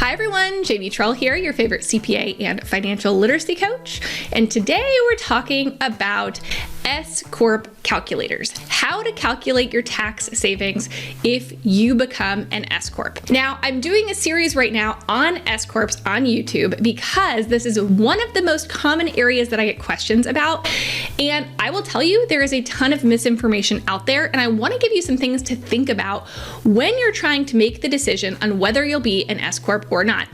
Hi everyone, Jamie Trull here, your favorite CPA and financial literacy coach. And today we're talking about S Corp calculators, how to calculate your tax savings if you become an S Corp. Now, I'm doing a series right now on S Corps on YouTube because this is one of the most common areas that I get questions about. And I will tell you, there is a ton of misinformation out there, and I want to give you some things to think about when you're trying to make the decision on whether you'll be an S Corp or not.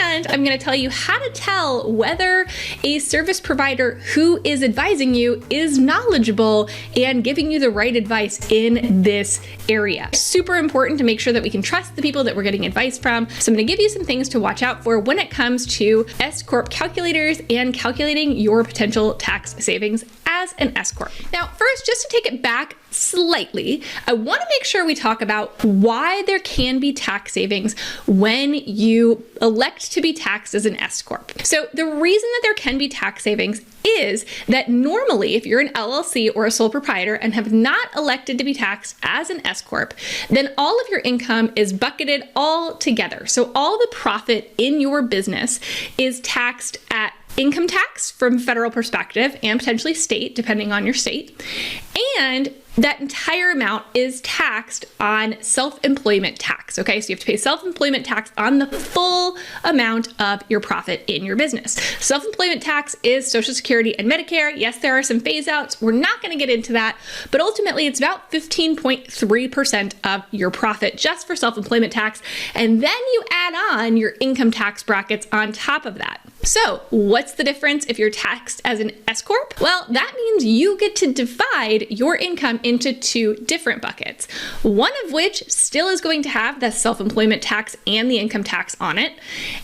And I'm going to tell you how to tell whether a service provider who is advising you is knowledgeable and giving you the right advice in this area. Super important to make sure that we can trust the people that we're getting advice from. So I'm going to give you some things to watch out for when it comes to S Corp calculators and calculating your potential tax savings as an S Corp. Now, first, just to take it back slightly, I want to make sure we talk about why there can be tax savings when you elect to be taxed as an S Corp. So the reason that there can be tax savings is that normally if you're an LLC or a sole proprietor and have not elected to be taxed as an S Corp, then all of your income is bucketed all together. So all the profit in your business is taxed at income tax from federal perspective and potentially state, depending on your state. And that entire amount is taxed on self-employment tax, okay? So you have to pay self-employment tax on the full amount of your profit in your business. Self-employment tax is Social Security and Medicare. Yes, there are some phase outs. We're not gonna get into that, but ultimately it's about 15.3% of your profit just for self-employment tax. And then you add on your income tax brackets on top of that. So what's the difference if you're taxed as an S Corp? Well, that means you get to divide your income into two different buckets, one of which still is going to have the self-employment tax and the income tax on it,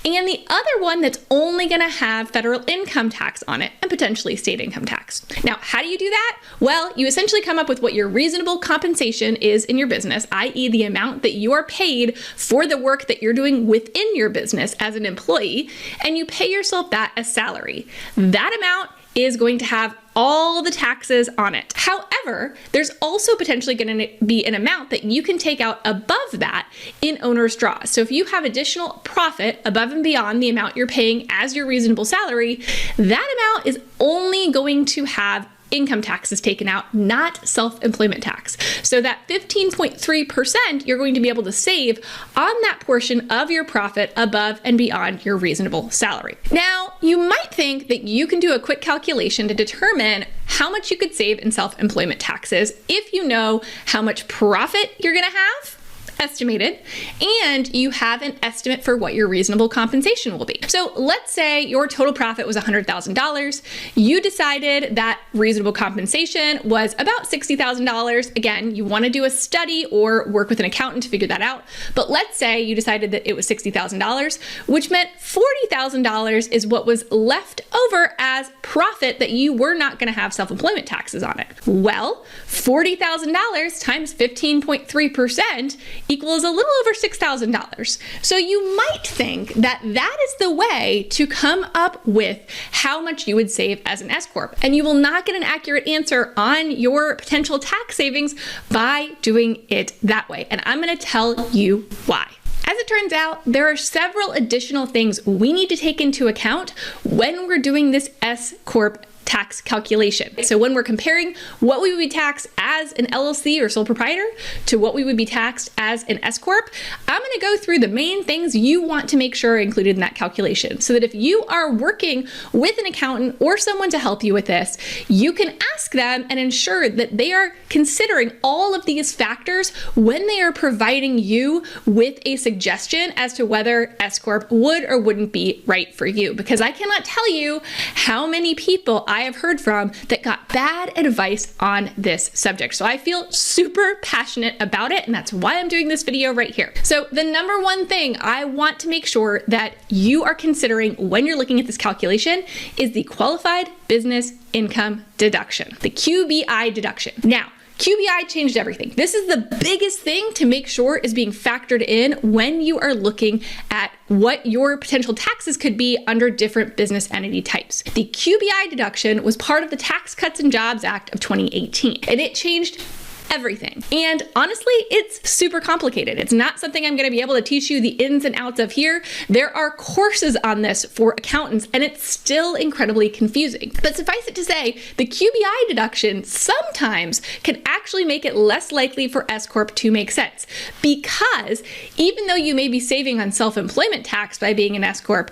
and the other one that's only going to have federal income tax on it and potentially state income tax. Now, how do you do that? Well, you essentially come up with what your reasonable compensation is in your business, i.e. the amount that you are paid for the work that you're doing within your business as an employee, and you pay yourself that as salary. That amount is going to have all the taxes on it. However, there's also potentially going to be an amount that you can take out above that in owner's draw. So if you have additional profit above and beyond the amount you're paying as your reasonable salary, that amount is only going to have income taxes taken out, not self-employment tax. So that 15.3% you're going to be able to save on that portion of your profit above and beyond your reasonable salary. Now, you might think that you can do a quick calculation to determine how much you could save in self-employment taxes if you know how much profit you're going to have estimated, and you have an estimate for what your reasonable compensation will be. So let's say your total profit was $100,000. You decided that reasonable compensation was about $60,000. Again, you want to do a study or work with an accountant to figure that out. But let's say you decided that it was $60,000, which meant $40,000 is what was left over as profit that you were not going to have self-employment taxes on it. Well, $40,000 times 15.3% equals a little over $6,000. So you might think that that is the way to come up with how much you would save as an S Corp. And you will not get an accurate answer on your potential tax savings by doing it that way. And I'm going to tell you why. As it turns out, there are several additional things we need to take into account when we're doing this S Corp tax calculation. So when we're comparing what we would be taxed as an LLC or sole proprietor to what we would be taxed as an S Corp, I'm going to go through the main things you want to make sure are included in that calculation so that if you are working with an accountant or someone to help you with this, you can ask them and ensure that they are considering all of these factors when they are providing you with a suggestion as to whether S Corp would or wouldn't be right for you. Because I cannot tell you how many people I have heard from that got bad advice on this subject. So I feel super passionate about it, and that's why I'm doing this video right here. So the number one thing I want to make sure that you are considering when you're looking at this calculation is the qualified business income deduction, the QBI deduction. Now, QBI changed everything. This is the biggest thing to make sure is being factored in when you are looking at what your potential taxes could be under different business entity types. The QBI deduction was part of the Tax Cuts and Jobs Act of 2018, and it changed everything. And honestly, it's super complicated. It's not something I'm going to be able to teach you the ins and outs of here. There are courses on this for accountants, and it's still incredibly confusing. But suffice it to say, the QBI deduction sometimes can actually make it less likely for S Corp to make sense, because even though you may be saving on self-employment tax by being an S Corp,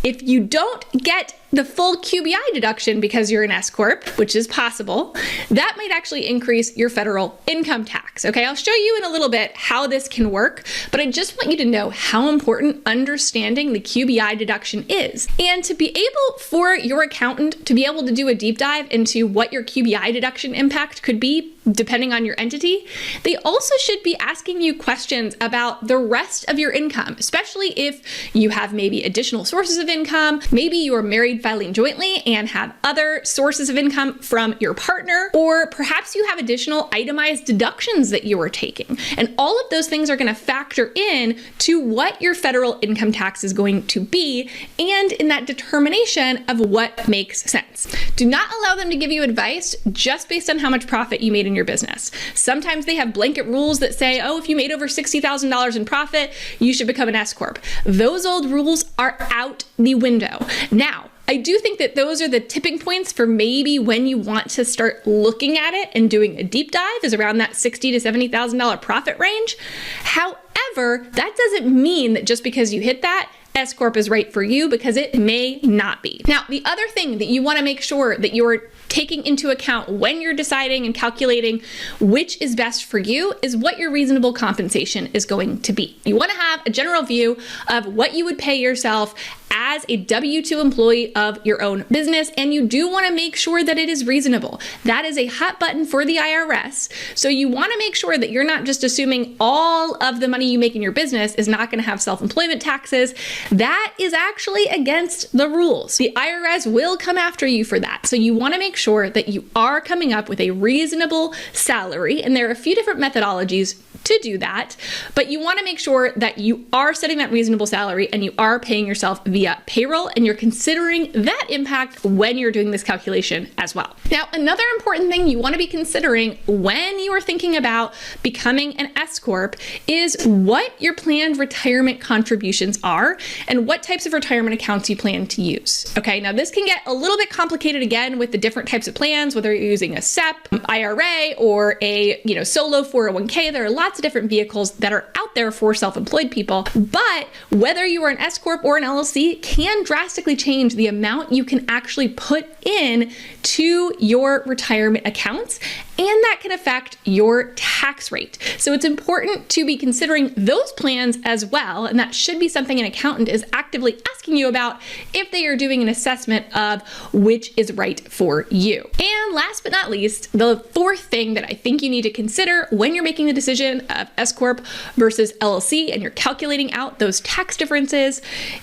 if you don't get the full QBI deduction because you're an S Corp, which is possible, that might actually increase your federal income tax. Okay, I'll show you in a little bit how this can work, but I just want you to know how important understanding the QBI deduction is. And to be able for your accountant to be able to do a deep dive into what your QBI deduction impact could be, depending on your entity, they also should be asking you questions about the rest of your income, especially if you have maybe additional sources of income, maybe you are married filing jointly and have other sources of income from your partner, or perhaps you have additional itemized deductions that you are taking. And all of those things are going to factor in to what your federal income tax is going to be, and in that determination of what makes sense. Do not allow them to give you advice just based on how much profit you made in your business. Sometimes they have blanket rules that say, oh, if you made over $60,000 in profit, you should become an S Corp. Those old rules are out the window. Now, I do think that those are the tipping points for maybe when you want to start looking at it and doing a deep dive, is around that $60,000 to $70,000 profit range. However, that doesn't mean that just because you hit that, S Corp is right for you, because it may not be. Now, the other thing that you want to make sure that you're taking into account when you're deciding and calculating which is best for you is what your reasonable compensation is going to be. You want to have a general view of what you would pay yourself as a W-2 employee of your own business, and you do want to make sure that it is reasonable. That is a hot button for the IRS, so you want to make sure that you're not just assuming all of the money you make in your business is not going to have self-employment taxes. That is actually against the rules. The IRS will come after you for that, so you want to make sure that you are coming up with a reasonable salary, and there are a few different methodologies to do that, but you want to make sure that you are setting that reasonable salary and you are paying yourself via payroll, and you're considering that impact when you're doing this calculation as well. Now, another important thing you want to be considering when you are thinking about becoming an S Corp is what your planned retirement contributions are and what types of retirement accounts you plan to use. Okay, now this can get a little bit complicated again with the different types of plans, whether you're using a SEP, IRA, or a solo 401k. There are lots of different vehicles that are out there for self-employed people, but whether you are an S Corp or an LLC can drastically change the amount you can actually put in to your retirement accounts, and that can affect your tax rate. So it's important to be considering those plans as well, and that should be something an accountant is actively asking you about if they are doing an assessment of which is right for you. And last but not least, the fourth thing that I think you need to consider when you're making the decision of S Corp versus LLC and you're calculating out those tax differences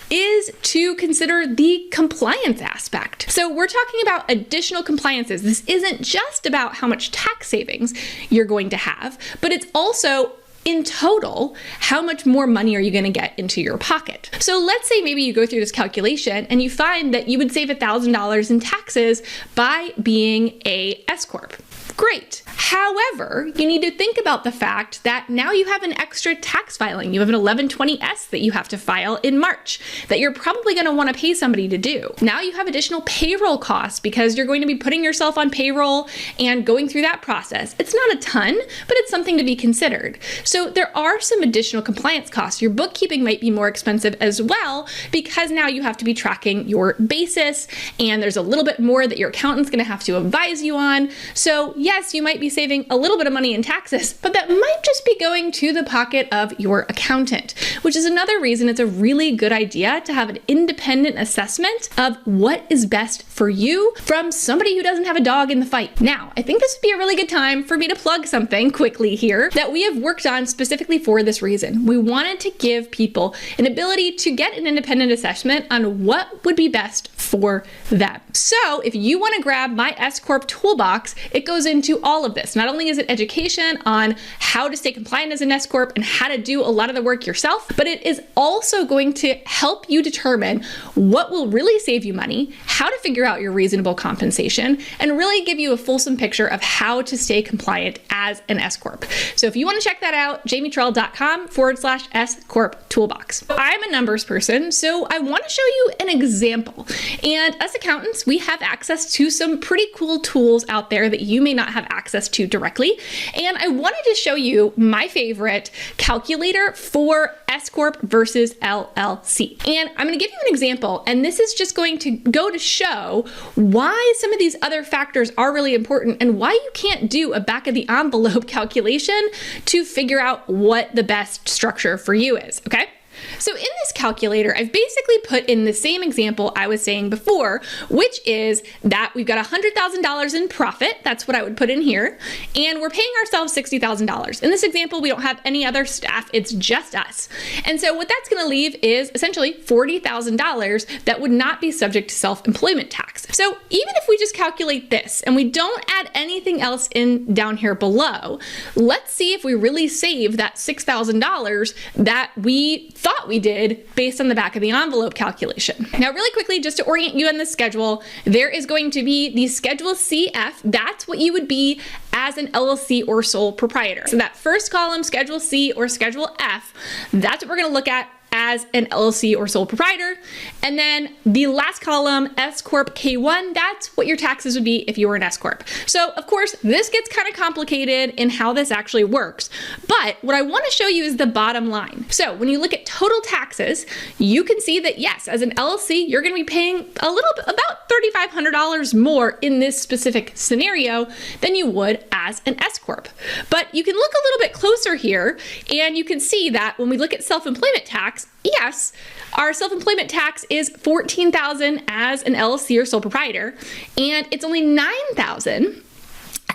is to consider the compliance aspect. So we're talking about additional compliances. This isn't just about how much tax savings you're going to have, but it's also in total, how much more money are you going to get into your pocket? So let's say maybe you go through this calculation and you find that you would save $1,000 in taxes by being a S Corp. Great. However, you need to think about the fact that now you have an extra tax filing. You have an 1120S that you have to file in March that you're probably going to want to pay somebody to do. Now you have additional payroll costs because you're going to be putting yourself on payroll and going through that process. It's not a ton, but it's something to be considered. So there are some additional compliance costs. Your bookkeeping might be more expensive as well because now you have to be tracking your basis, and there's a little bit more that your accountant's going to have to advise you on. So yes, you might be saving a little bit of money in taxes, but that might just be going to the pocket of your accountant, which is another reason it's a really good idea to have an independent assessment of what is best for you from somebody who doesn't have a dog in the fight. Now, I think this would be a really good time for me to plug something quickly here that we have worked on specifically for this reason. We wanted to give people an ability to get an independent assessment on what would be best for them. So if you want to grab my S Corp toolbox, it goes into all of this. Not only is it education on how to stay compliant as an S Corp and how to do a lot of the work yourself, but it is also going to help you determine what will really save you money, how to figure out your reasonable compensation, and really give you a fulsome picture of how to stay compliant as an S Corp. So if you want to check that out, jamietrell.com/S Corp Toolbox. I'm a numbers person, so I want to show you an example. And as accountants, we have access to some pretty cool tools out there that you may not have access to directly. And I wanted to show you my favorite calculator for S Corp versus LLC. And I'm going to give you an example, and this is just going to go to show why some of these other factors are really important and why you can't do a back of the envelope calculation to figure out what the best structure for you is, okay? So in this calculator, I've basically put in the same example I was saying before, which is that we've got $100,000 in profit. That's what I would put in here. And we're paying ourselves $60,000. In this example, we don't have any other staff. It's just us. And so what that's going to leave is essentially $40,000 that would not be subject to self-employment tax. So even if we just calculate this and we don't add anything else in down here below, let's see if we really save that $6,000 that we thought we did based on the back of the envelope calculation. Now, really quickly, just to orient you on the schedule, there is going to be the Schedule CF. That's what you would be as an LLC or sole proprietor. So that first column, Schedule C or Schedule F, that's what we're going to look at as an LLC or sole proprietor. And then the last column, S Corp K1, that's what your taxes would be if you were an S Corp. So of course, this gets kind of complicated in how this actually works. But what I want to show you is the bottom line. So when you look at total taxes, you can see that yes, as an LLC, you're going to be paying a little bit, about $3,500 more in this specific scenario than you would as an S Corp. But you can look a little bit closer here and you can see that when we look at self-employment tax, yes, our self-employment tax is $14,000 as an LLC or sole proprietor, and it's only $9,000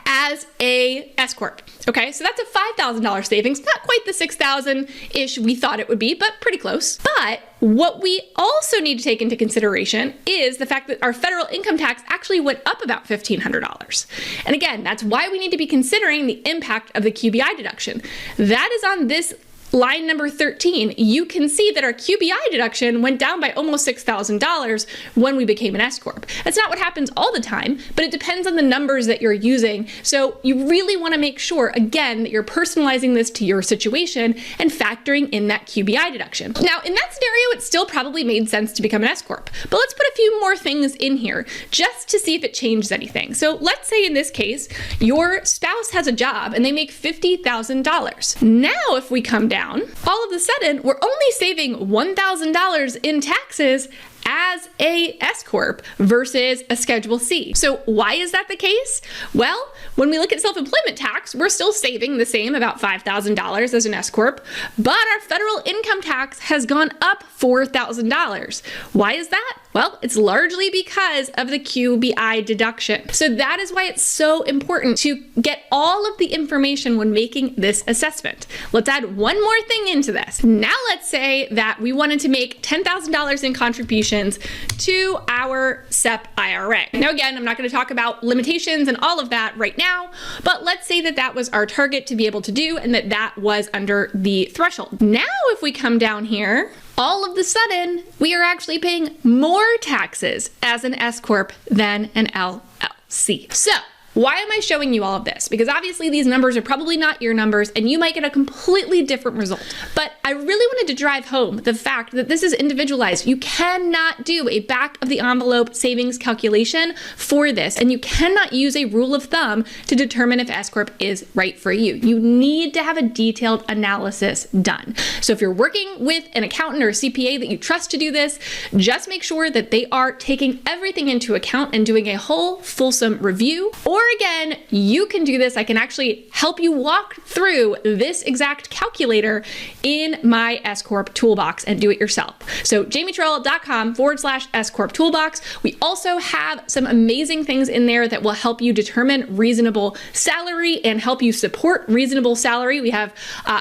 as a S Corp. Okay, so that's a $5,000 savings, not quite the $6,000-ish we thought it would be, but pretty close. But what we also need to take into consideration is the fact that our federal income tax actually went up about $1,500. And again, that's why we need to be considering the impact of the QBI deduction. That is on this line number 13, you can see that our QBI deduction went down by almost $6,000 when we became an S Corp. That's not what happens all the time, but it depends on the numbers that you're using. So you really want to make sure, again, that you're personalizing this to your situation and factoring in that QBI deduction. Now, in that scenario, it still probably made sense to become an S Corp, but let's put a few more things in here just to see if it changes anything. So let's say in this case, your spouse has a job and they make $50,000. Now, if we come down, all of a sudden, we're only saving $1,000 in taxes as a S Corp versus a Schedule C. So why is that the case? Well, when we look at self-employment tax, we're still saving the same, about $5,000 as an S Corp, but our federal income tax has gone up $4,000. Why is that? Well, it's largely because of the QBI deduction. So that is why it's so important to get all of the information when making this assessment. Let's add one more thing into this. Now let's say that we wanted to make $10,000 in contributions to our SEP IRA. Now again, I'm not going to talk about limitations and all of that right now, but let's say that that was our target to be able to do and that that was under the threshold. Now if we come down here, all of the sudden, we are actually paying more taxes as an S Corp than an LLC. So, why am I showing you all of this? Because obviously these numbers are probably not your numbers and you might get a completely different result. But I really wanted to drive home the fact that this is individualized. You cannot do a back of the envelope savings calculation for this, and you cannot use a rule of thumb to determine if S Corp is right for you. You need to have a detailed analysis done. So if you're working with an accountant or a CPA that you trust to do this, just make sure that they are taking everything into account and doing a whole fulsome review. Or again, you can do this. I can actually help you walk through this exact calculator in my S Corp toolbox and do it yourself. So jamietrell.com/S Corp toolbox. We also have some amazing things in there that will help you determine reasonable salary and help you support reasonable salary. We have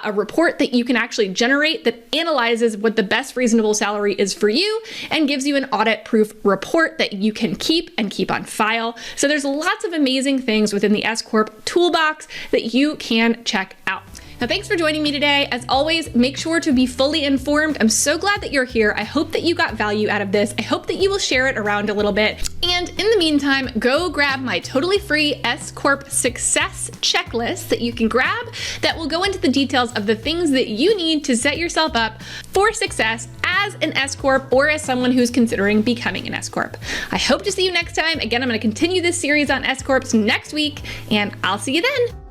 a report that you can actually generate that analyzes what the best reasonable salary is for you and gives you an audit proof report that you can keep on file. So there's lots of amazing amazing things within the S Corp toolbox that you can check out. Now, thanks for joining me today. As always, make sure to be fully informed. I'm so glad that you're here. I hope that you got value out of this. I hope that you will share it around a little bit. And in the meantime, go grab my totally free S Corp success checklist that you can grab that will go into the details of the things that you need to set yourself up for success as an S Corp or as someone who's considering becoming an S Corp. I hope to see you next time. Again, I'm going to continue this series on S Corps next week, and I'll see you then.